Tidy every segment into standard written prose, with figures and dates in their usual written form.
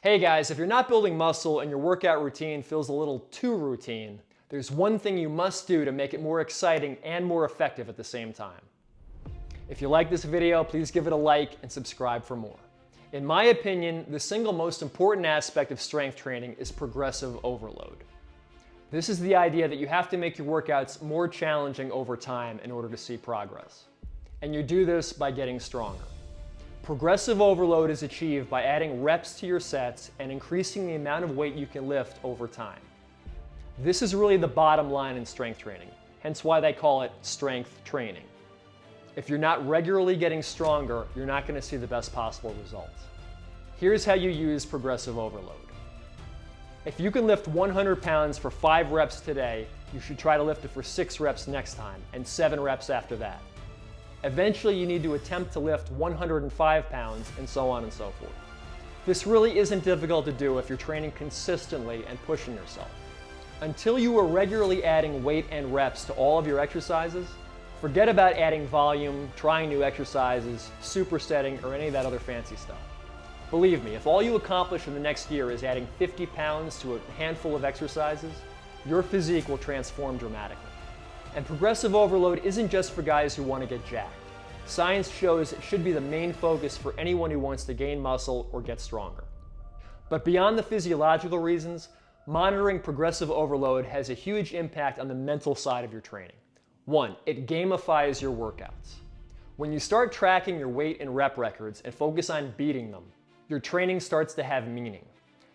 Hey guys, if you're not building muscle and your workout routine feels a little too routine, there's one thing you must do to make it more exciting and more effective at the same time. If you like this video, please give it a like and subscribe for more. In my opinion, the single most important aspect of strength training is progressive overload. This is the idea that you have to make your workouts more challenging over time in order to see progress. And you do this by getting stronger. Progressive overload is achieved by adding reps to your sets and increasing the amount of weight you can lift over time. This is really the bottom line in strength training, hence why they call it strength training. If you're not regularly getting stronger, you're not going to see the best possible results. Here's how you use progressive overload. If you can lift 100 pounds for 5 reps today, you should try to lift it for 6 reps next time and 7 reps after that. Eventually, you need to attempt to lift 105 pounds and so on and so forth. This really isn't difficult to do if you're training consistently and pushing yourself. Until you are regularly adding weight and reps to all of your exercises, forget about adding volume, trying new exercises, supersetting, or any of that other fancy stuff. Believe me, if all you accomplish in the next year is adding 50 pounds to a handful of exercises, your physique will transform dramatically. And progressive overload isn't just for guys who want to get jacked. Science shows it should be the main focus for anyone who wants to gain muscle or get stronger. But beyond the physiological reasons, monitoring progressive overload has a huge impact on the mental side of your training. 1, it gamifies your workouts. When you start tracking your weight and rep records and focus on beating them, your training starts to have meaning.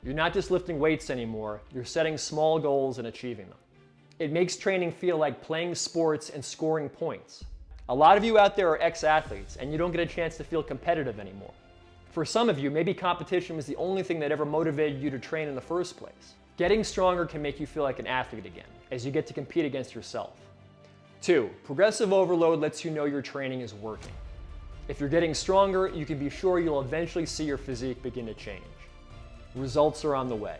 You're not just lifting weights anymore, you're setting small goals and achieving them. It makes training feel like playing sports and scoring points. A lot of you out there are ex-athletes and you don't get a chance to feel competitive anymore. For some of you, maybe competition was the only thing that ever motivated you to train in the first place. Getting stronger can make you feel like an athlete again, as you get to compete against yourself. 2, progressive overload lets you know your training is working. If you're getting stronger, you can be sure you'll eventually see your physique begin to change. Results are on the way.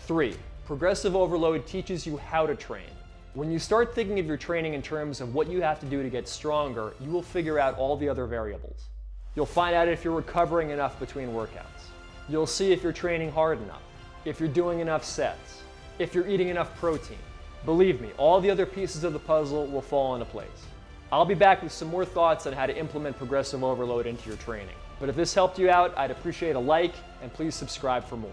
3, progressive overload teaches you how to train. When you start thinking of your training in terms of what you have to do to get stronger, you will figure out all the other variables. You'll find out if you're recovering enough between workouts. You'll see if you're training hard enough, if you're doing enough sets, if you're eating enough protein. Believe me, all the other pieces of the puzzle will fall into place. I'll be back with some more thoughts on how to implement progressive overload into your training. But if this helped you out, I'd appreciate a like and please subscribe for more.